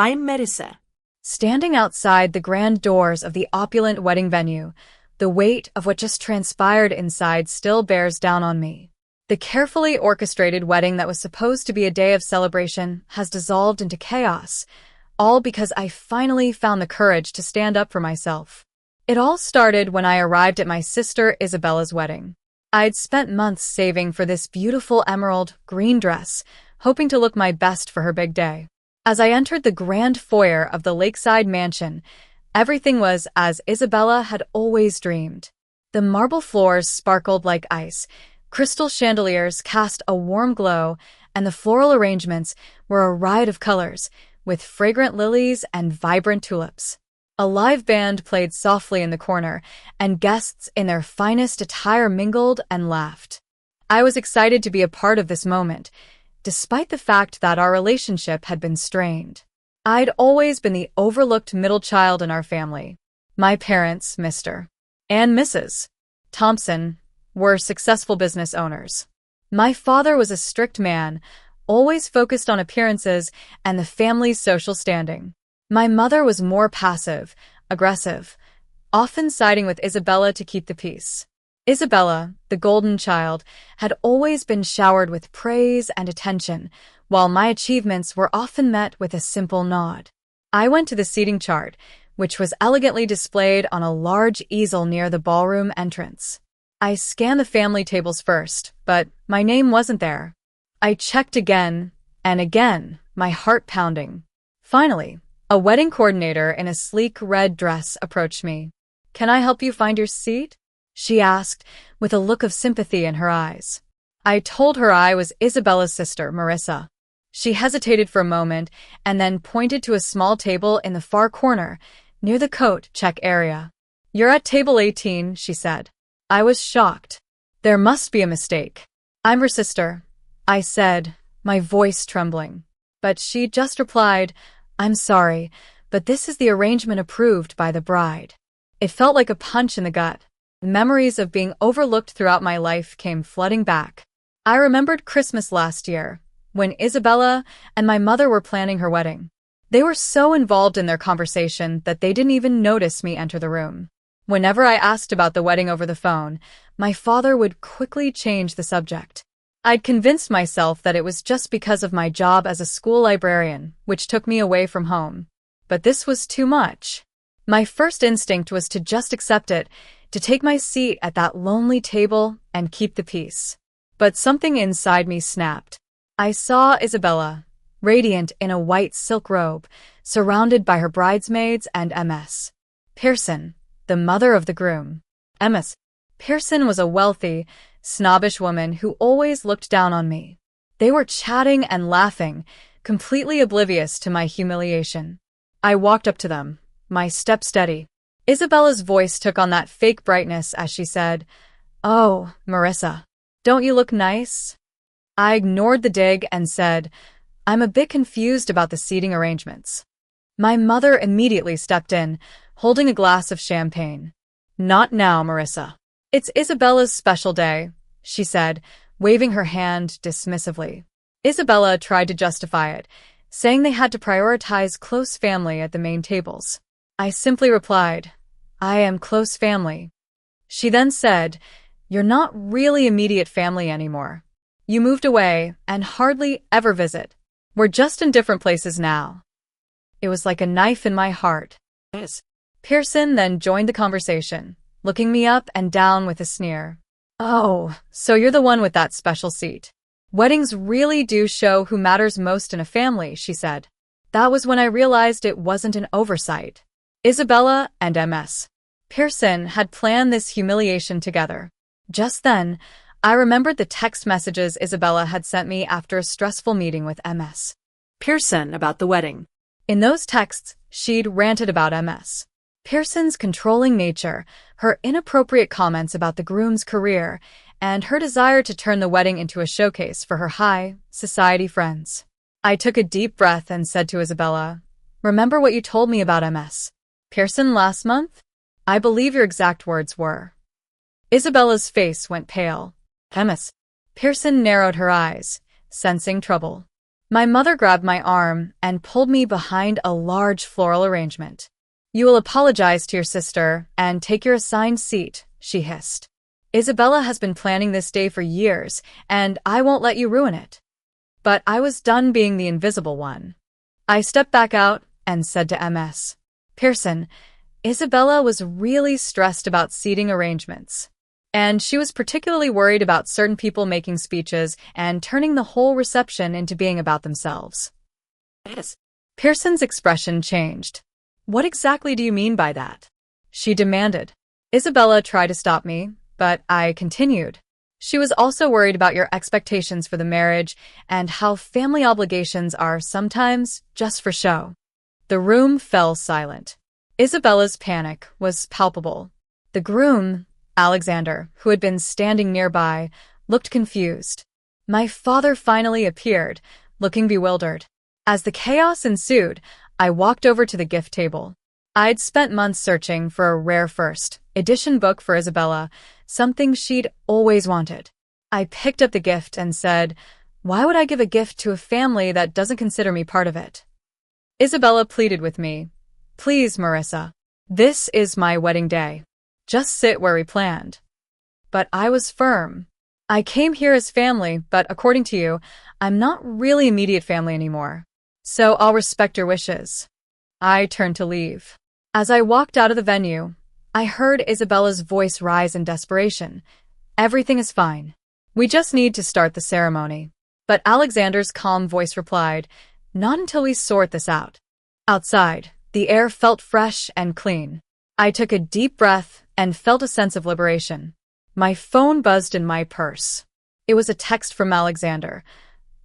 I'm Marissa. Standing outside the grand doors of the opulent wedding venue, the weight of what just transpired inside still bears down on me. The carefully orchestrated wedding that was supposed to be a day of celebration has dissolved into chaos, all because I finally found the courage to stand up for myself. It all started when I arrived at my sister Isabella's wedding. I'd spent months saving for this beautiful emerald green dress, hoping to look my best for her big day. As I entered the grand foyer of the lakeside mansion, everything was as Isabella had always dreamed. The marble floors sparkled like ice, crystal chandeliers cast a warm glow, and the floral arrangements were a riot of colors, with fragrant lilies and vibrant tulips. A live band played softly in the corner, and guests in their finest attire mingled and laughed. I was excited to be a part of this moment, despite the fact that our relationship had been strained. I'd always been the overlooked middle child in our family. My parents, Mr. and Mrs. Thompson, were successful business owners. My father was a strict man, always focused on appearances and the family's social standing. My mother was more passive, aggressive, often siding with Isabella to keep the peace. Isabella, the golden child, had always been showered with praise and attention, while my achievements were often met with a simple nod. I went to the seating chart, which was elegantly displayed on a large easel near the ballroom entrance. I scanned the family tables first, but my name wasn't there. I checked again and again, my heart pounding. Finally, a wedding coordinator in a sleek red dress approached me. "Can I help you find your seat?" she asked, with a look of sympathy in her eyes. I told her I was Isabella's sister, Marissa. She hesitated for a moment and then pointed to a small table in the far corner, near the coat check area. "You're at table 18, she said. I was shocked. There must be a mistake. "I'm her sister," I said, my voice trembling. But she just replied, "I'm sorry, but this is the arrangement approved by the bride." It felt like a punch in the gut. Memories of being overlooked throughout my life came flooding back. I remembered Christmas last year, when Isabella and my mother were planning her wedding. They were so involved in their conversation that they didn't even notice me enter the room. Whenever I asked about the wedding over the phone, my father would quickly change the subject. I'd convinced myself that it was just because of my job as a school librarian, which took me away from home. But this was too much. My first instinct was to just accept it, to take my seat at that lonely table and keep the peace. But something inside me snapped. I saw Isabella, radiant in a white silk robe, surrounded by her bridesmaids and Ms. Pearson, the mother of the groom. Ms. Pearson was a wealthy, snobbish woman who always looked down on me. They were chatting and laughing, completely oblivious to my humiliation. I walked up to them, my step steady. Isabella's voice took on that fake brightness as she said, "Oh, Marissa, don't you look nice?" I ignored the dig and said, "I'm a bit confused about the seating arrangements." My mother immediately stepped in, holding a glass of champagne. "Not now, Marissa. It's Isabella's special day," she said, waving her hand dismissively. Isabella tried to justify it, saying they had to prioritize close family at the main tables. I simply replied, "I am close family." She then said, "You're not really immediate family anymore. You moved away and hardly ever visit. We're just in different places now." It was like a knife in my heart. Yes. Pearson then joined the conversation, looking me up and down with a sneer. "Oh, so you're the one with that special seat. Weddings really do show who matters most in a family," she said. That was when I realized it wasn't an oversight. Isabella and Ms. Pearson had planned this humiliation together. Just then, I remembered the text messages Isabella had sent me after a stressful meeting with Ms. Pearson about the wedding. In those texts, she'd ranted about Ms. Pearson's controlling nature, her inappropriate comments about the groom's career, and her desire to turn the wedding into a showcase for her high society friends. I took a deep breath and said to Isabella, "Remember what you told me about Ms. Pearson last month?" "I believe your exact words were." Isabella's face went pale. Ms. Pearson narrowed her eyes, sensing trouble. My mother grabbed my arm and pulled me behind a large floral arrangement. "You will apologize to your sister and take your assigned seat," she hissed. "Isabella has been planning this day for years, and I won't let you ruin it." But I was done being the invisible one. I stepped back out and said to MS. "Pearson, Isabella was really stressed about seating arrangements. And she was particularly worried about certain people making speeches and turning the whole reception into being about themselves." Yes. Pearson's expression changed. "What exactly do you mean by that?" she demanded. Isabella tried to stop me, but I continued. "She was also worried about your expectations for the marriage and how family obligations are sometimes just for show." The room fell silent. Isabella's panic was palpable. The groom, Alexander, who had been standing nearby, looked confused. My father finally appeared, looking bewildered. As the chaos ensued, I walked over to the gift table. I'd spent months searching for a rare first edition book for Isabella, something she'd always wanted. I picked up the gift and said, "Why would I give a gift to a family that doesn't consider me part of it?" Isabella pleaded with me, "Please, Marissa, this is my wedding day. Just sit where we planned." But I was firm. "I came here as family, but according to you, I'm not really immediate family anymore. So I'll respect your wishes." I turned to leave. As I walked out of the venue, I heard Isabella's voice rise in desperation. "Everything is fine. We just need to start the ceremony." But Alexander's calm voice replied, "Not until we sort this out." Outside, the air felt fresh and clean. I took a deep breath and felt a sense of liberation. My phone buzzed in my purse. It was a text from Alexander.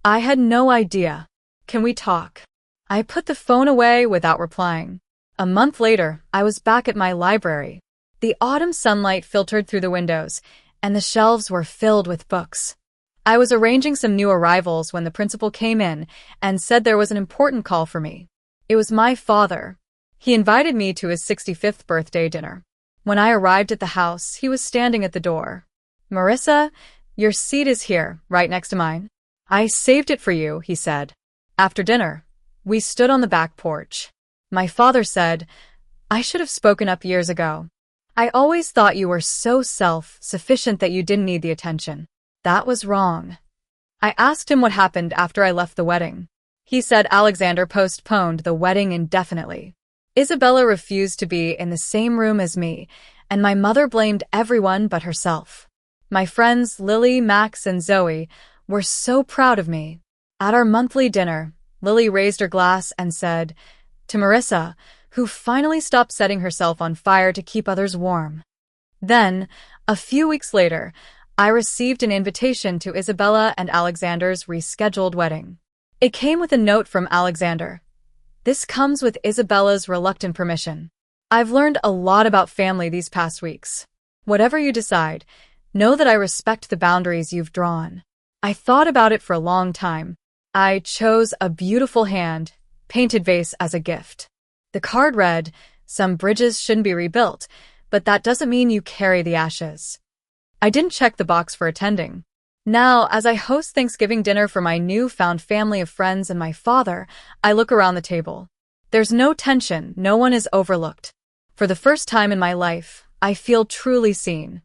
I had no idea. "Can we talk?" I put the phone away without replying. A month later, I was back at my library. The autumn sunlight filtered through the windows, and the shelves were filled with books. I was arranging some new arrivals when the principal came in and said there was an important call for me. It was my father. He invited me to his 65th birthday dinner. When I arrived at the house, he was standing at the door. "Marissa, your seat is here, right next to mine. I saved it for you," he said. After dinner, we stood on the back porch. My father said, "I should have spoken up years ago. I always thought you were so self-sufficient that you didn't need the attention. That was wrong." I asked him what happened after I left the wedding. He said Alexander postponed the wedding indefinitely. Isabella refused to be in the same room as me, and my mother blamed everyone but herself. My friends Lily, Max, and Zoe were so proud of me. At our monthly dinner, Lily raised her glass and said, "To Marissa, who finally stopped setting herself on fire to keep others warm." Then, a few weeks later, I received an invitation to Isabella and Alexander's rescheduled wedding. It came with a note from Alexander. "This comes with Isabella's reluctant permission. I've learned a lot about family these past weeks. Whatever you decide, know that I respect the boundaries you've drawn." I thought about it for a long time. I chose a beautiful hand-painted vase as a gift. The card read, "Some bridges shouldn't be rebuilt, but that doesn't mean you carry the ashes." I didn't check the box for attending. Now, as I host Thanksgiving dinner for my newfound family of friends and my father, I look around the table. There's no tension, no one is overlooked. For the first time in my life, I feel truly seen.